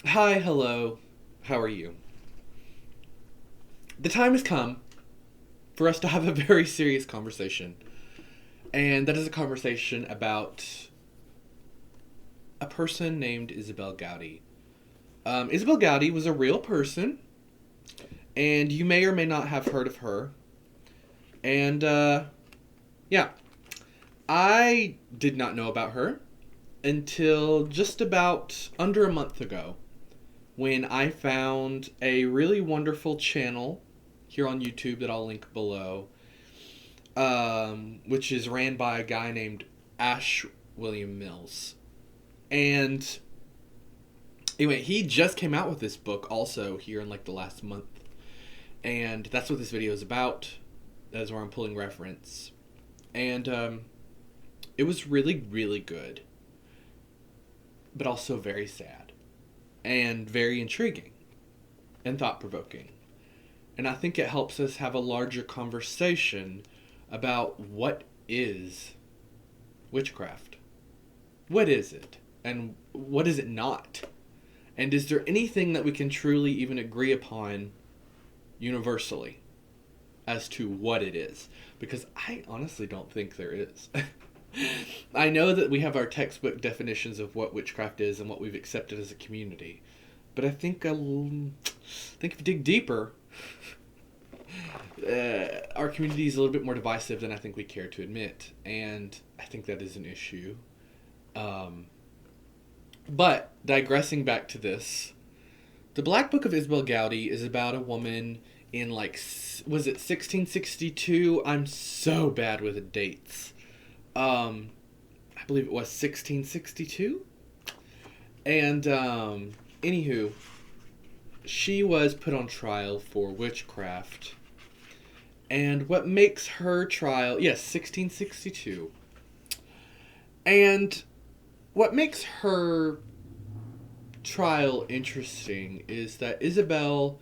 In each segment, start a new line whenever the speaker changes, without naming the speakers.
Hi, hello. How are you? The time has come for us to have a very serious conversation. And that is a conversation about a person named Isobel Gowdie. Isobel Gowdie was a real person, and you may or may not have heard of her. And, yeah, I did not know about her until just about under a month ago when I found a really wonderful channel here on YouTube that I'll link below, which is ran by a guy named Ash William Mills. And anyway, he just came out with this book also here in like the last month. And that's what this video is about. That is where I'm pulling reference. And it was really, really good, but also very sad and very intriguing and thought provoking. And I think it helps us have a larger conversation about what is witchcraft. What is it? And what is it not? And is there anything that we can truly even agree upon universally as to what it is? Because I honestly don't think there is. I know that we have our textbook definitions of what witchcraft is and what we've accepted as a community. But I think if you dig deeper, our community is a little bit more divisive than I think we care to admit, and I think that is an issue. Um, but digressing back to this, the Black Book of Isabel Gowdie is about a woman in was it 1662? I'm so bad with the dates. I believe it was 1662, and anywho, she was put on trial for witchcraft. And what makes her trial, yes, 1662. And what makes her trial interesting is that Isabel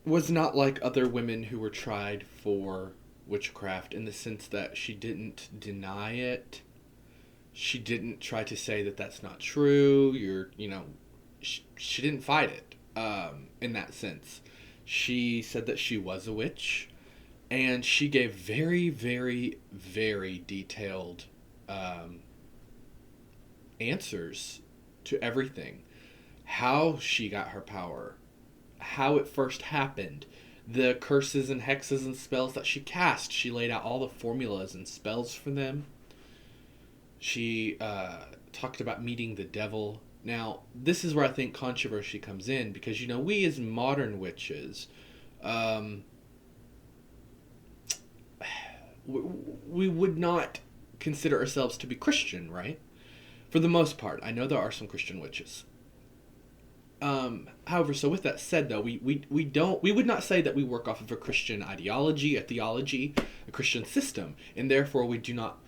was not like other women who were tried for witchcraft in the sense that she didn't deny it. She didn't try to say that that's not true. She didn't fight it in that sense. She said that she was a witch, and she gave very, very, very detailed answers to everything. How she got her power, how it first happened, the curses and hexes and spells that she cast. She laid out all the formulas and spells for them. She talked about meeting the devil. Now, this is where I think controversy comes in because, we as modern witches, we would not consider ourselves to be Christian, right? For the most part. I know there are some Christian witches. However, so with that said, though, we would not say that we work off of a Christian ideology, a theology, a Christian system, and therefore we do not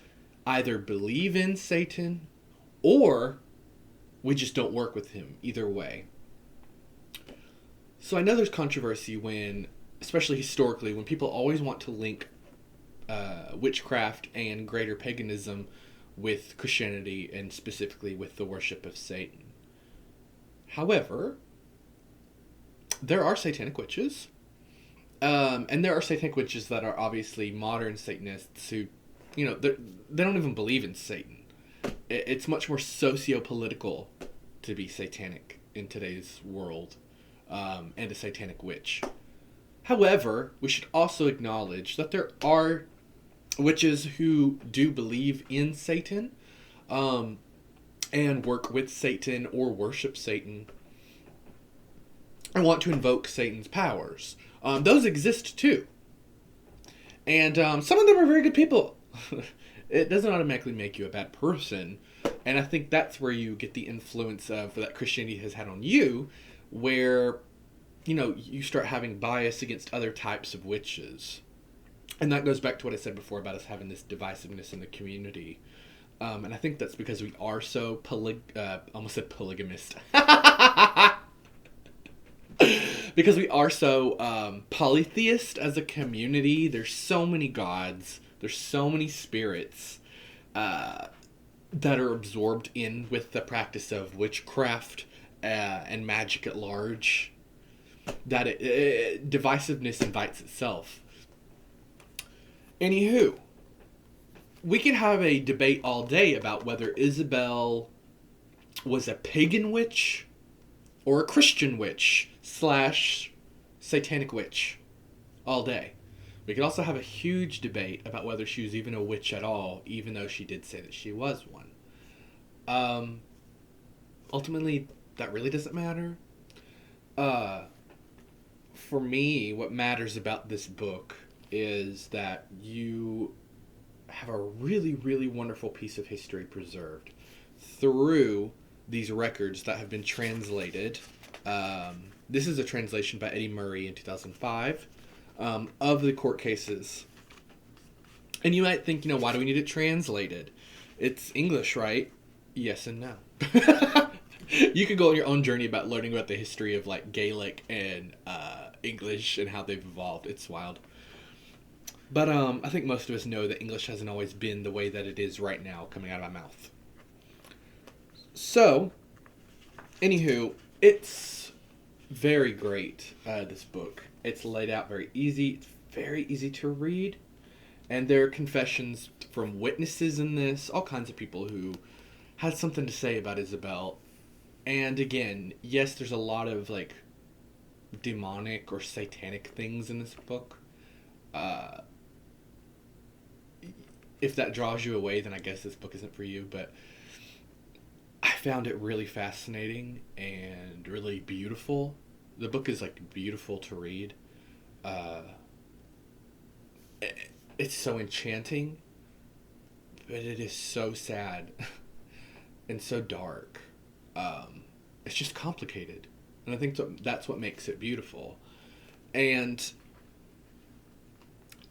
either believe in Satan or we just don't work with him. Either way. So I know there's controversy when, especially historically, when people always want to link witchcraft and greater paganism with Christianity and specifically with the worship of Satan. However, there are satanic witches, and there are satanic witches that are obviously modern Satanists who, they don't even believe in Satan. It's much more socio-political to be satanic in today's world, and a satanic witch. However, we should also acknowledge that there are witches who do believe in Satan, and work with Satan or worship Satan and want to invoke Satan's powers. Those exist too. And some of them are very good people. It doesn't automatically make you a bad person. And I think that's where you get the influence of that Christianity has had on you, where, you start having bias against other types of witches. And that goes back to what I said before about us having this divisiveness in the community. And I think that's because we are so almost said polygamist. Because we are so polytheist as a community. There's so many gods. There's so many spirits that are absorbed in with the practice of witchcraft and magic at large, that divisiveness invites itself. Anywho, we could have a debate all day about whether Isobel was a pagan witch or a Christian witch / satanic witch all day. We could also have a huge debate about whether she was even a witch at all, even though she did say that she was one. Ultimately, that really doesn't matter. For me, what matters about this book is that you have a really, really wonderful piece of history preserved through these records that have been translated. This is a translation by Eddie Murray in 2005 of the court cases. And you might think, why do we need it translated? It's English, right? Yes and no. You could go on your own journey about learning about the history of like Gaelic and English and how they've evolved. It's wild. But I think most of us know that English hasn't always been the way that it is right now coming out of my mouth. So, anywho, it's very great, this book. It's laid out very easy. It's very easy to read. And there are confessions from witnesses in this, all kinds of people who had something to say about Isobel. And again, yes, there's a lot of like demonic or satanic things in this book. If that draws you away, then I guess this book isn't for you. But I found it really fascinating and really beautiful. The book is like beautiful to read. It's so enchanting, but it is so sad and so dark. It's just complicated, and I think that's what makes it beautiful. And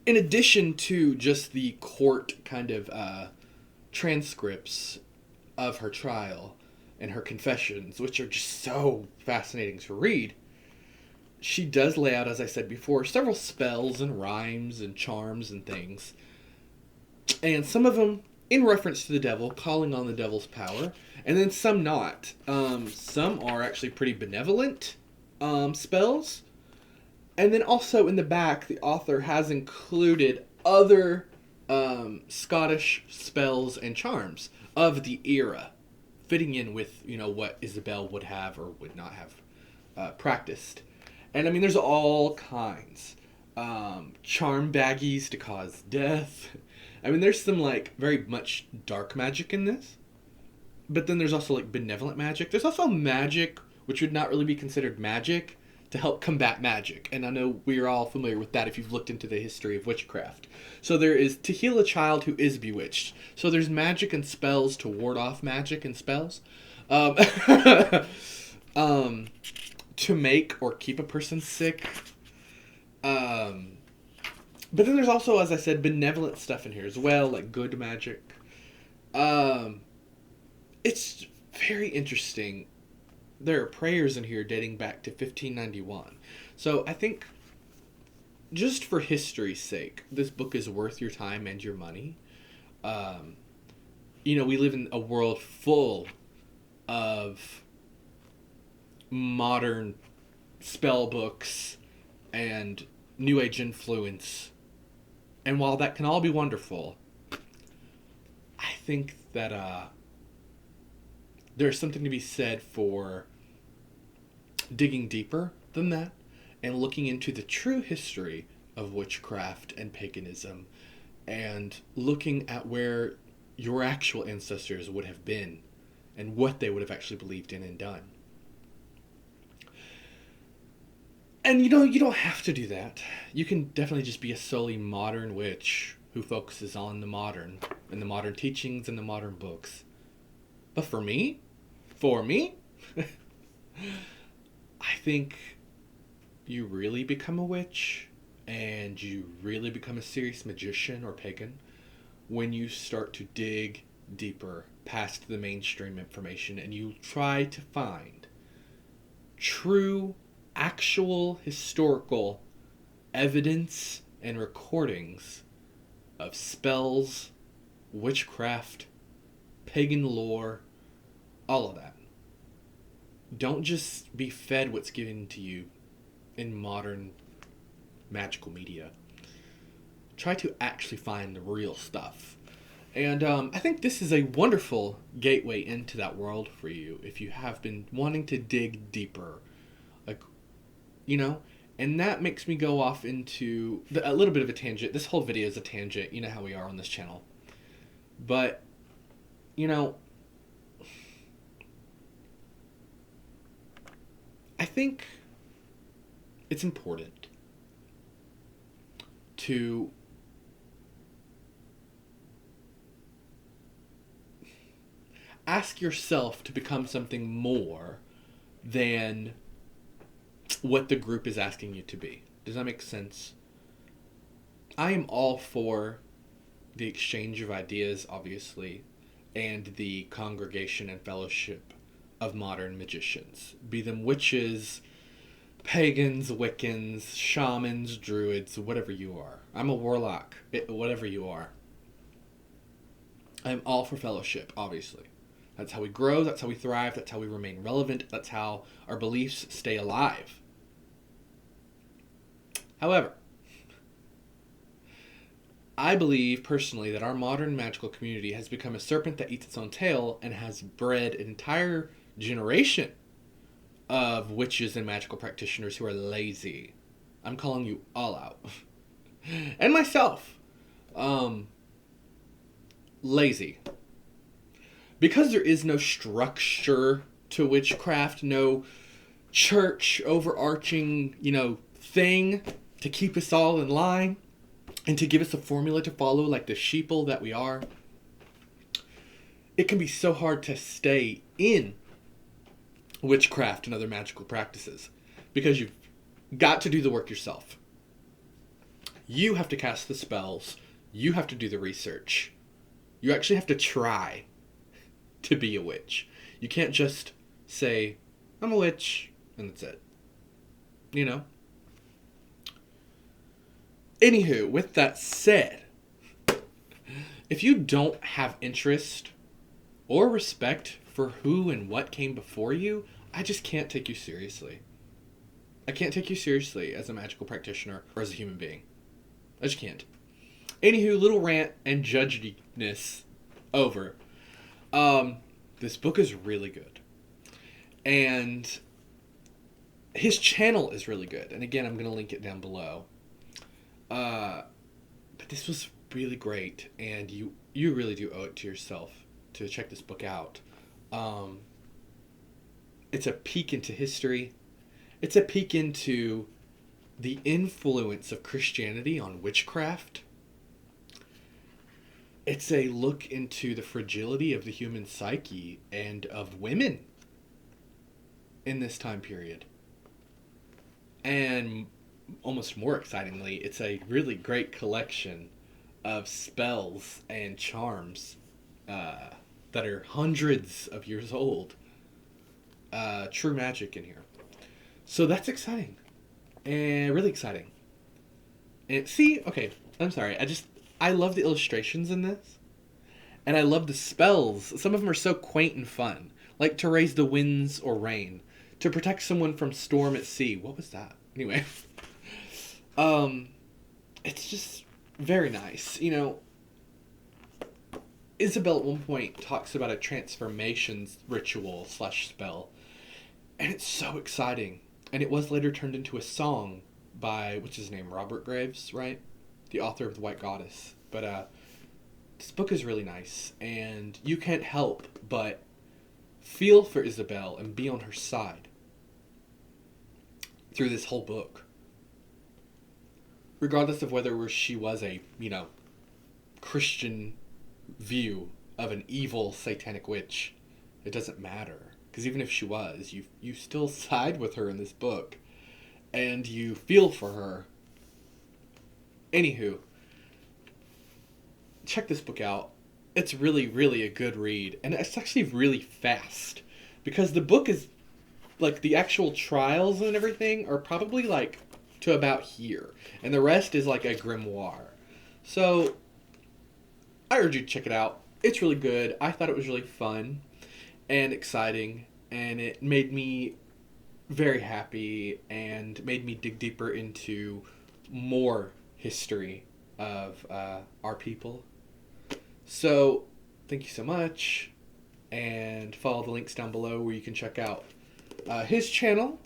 in addition to just the court kind of transcripts of her trial and her confessions, which are just so fascinating to read, she does lay out, as I said before, several spells and rhymes and charms and things. And some of them in reference to the devil, calling on the devil's power, and then some not. Some are actually pretty benevolent spells. And then also in the back, the author has included other Scottish spells and charms of the era, fitting in with, what Isobel would have or would not have practiced. And I mean, there's all kinds. Charm baggies to cause death. I mean, there's some, like, very much dark magic in this. But then there's also, like, benevolent magic. There's also magic, which would not really be considered magic, to help combat magic. And I know we're all familiar with that if you've looked into the history of witchcraft. So there is to heal a child who is bewitched. So there's magic and spells to ward off magic and spells. To make or keep a person sick. But then there's also, as I said, benevolent stuff in here as well, like good magic. It's very interesting. There are prayers in here dating back to 1591. So I think, just for history's sake, this book is worth your time and your money. We live in a world full of modern spell books and New Age influence. And while that can all be wonderful, I think that there's something to be said for digging deeper than that and looking into the true history of witchcraft and paganism and looking at where your actual ancestors would have been and what they would have actually believed in and done. And you don't have to do that. You can definitely just be a solely modern witch who focuses on the modern and the modern teachings and the modern books. But for me, I think you really become a witch and you really become a serious magician or pagan when you start to dig deeper past the mainstream information and you try to find true, actual historical evidence and recordings of spells, witchcraft, pagan lore, all of that. don't just be fed what's given to you in modern magical media. Try to actually find the real stuff. And I think this is a wonderful gateway into that world for you if you have been wanting to dig deeper. Like, you know? And that makes me go off into a little bit of a tangent. This whole video is a tangent. You know how we are on this channel. But, you know, I think it's important to ask yourself to become something more than what the group is asking you to be. Does that make sense? I am all for the exchange of ideas, obviously, and the congregation and fellowship of modern magicians. Be them witches, pagans, Wiccans, shamans, druids, whatever you are. I'm a warlock, whatever you are. I'm all for fellowship, obviously. That's how we grow, that's how we thrive, that's how we remain relevant, that's how our beliefs stay alive. However, I believe personally that our modern magical community has become a serpent that eats its own tail and has bred an entire generation of witches and magical practitioners who are lazy. I'm calling you all out. And myself. Lazy. Because there is no structure to witchcraft, no church overarching, thing to keep us all in line and to give us a formula to follow like the sheeple that we are, it can be so hard to stay in witchcraft and other magical practices because you've got to do the work yourself. You have to cast the spells. You have to do the research. You actually have to try to be a witch. You can't just say, I'm a witch, and that's it. Anywho, with that said, if you don't have interest or respect for who and what came before you, I just can't take you seriously. I can't take you seriously as a magical practitioner or as a human being. I just can't. Anywho, little rant and judginess over. This book is really good. And his channel is really good. And again, I'm going to link it down below. But this was really great. And you really do owe it to yourself to check this book out. It's a peek into history. It's a peek into the influence of Christianity on witchcraft. It's a look into the fragility of the human psyche and of women in this time period. And almost more excitingly, it's a really great collection of spells and charms that are hundreds of years old. True magic in here. So that's exciting. And really exciting. And okay, I'm sorry. I love the illustrations in this. And I love the spells. Some of them are so quaint and fun. Like to raise the winds or rain. To protect someone from storm at sea. What was that? Anyway. It's just very nice. Isobel at one point talks about a transformations ritual / spell. And it's so exciting. And it was later turned into a song by, what's his name? Robert Graves, right? The author of The White Goddess. But this book is really nice. And you can't help but feel for Isobel and be on her side through this whole book. Regardless of whether she was a, Christian view of an evil satanic witch, it doesn't matter. Because even if she was, you still side with her in this book. And you feel for her. Anywho, check this book out. It's really, really a good read. And it's actually really fast. Because the book is, the actual trials and everything are probably, to about here. And the rest is, a grimoire. So, I urge you to check it out. It's really good. I thought it was really fun and exciting. and it made me very happy and made me dig deeper into more history of our people. So, thank you so much, and follow the links down below where you can check out his channel,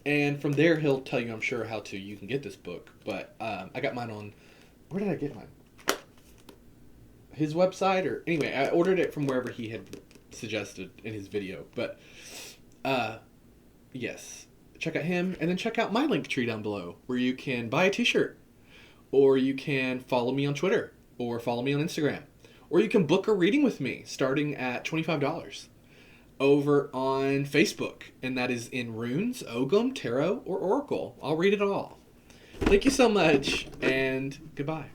and from there he'll tell you, I'm sure, how to you can get this book. But I got mine on, where did I get mine? His website, or anyway, I ordered it from wherever he had suggested in his video. But yes, check out him, and then check out my link tree down below where you can buy a t-shirt, or you can follow me on Twitter, or follow me on Instagram, or you can book a reading with me starting at $25 over on Facebook, and that is in runes, Ogham, Tarot, or Oracle. I'll read it all. Thank you so much, and goodbye.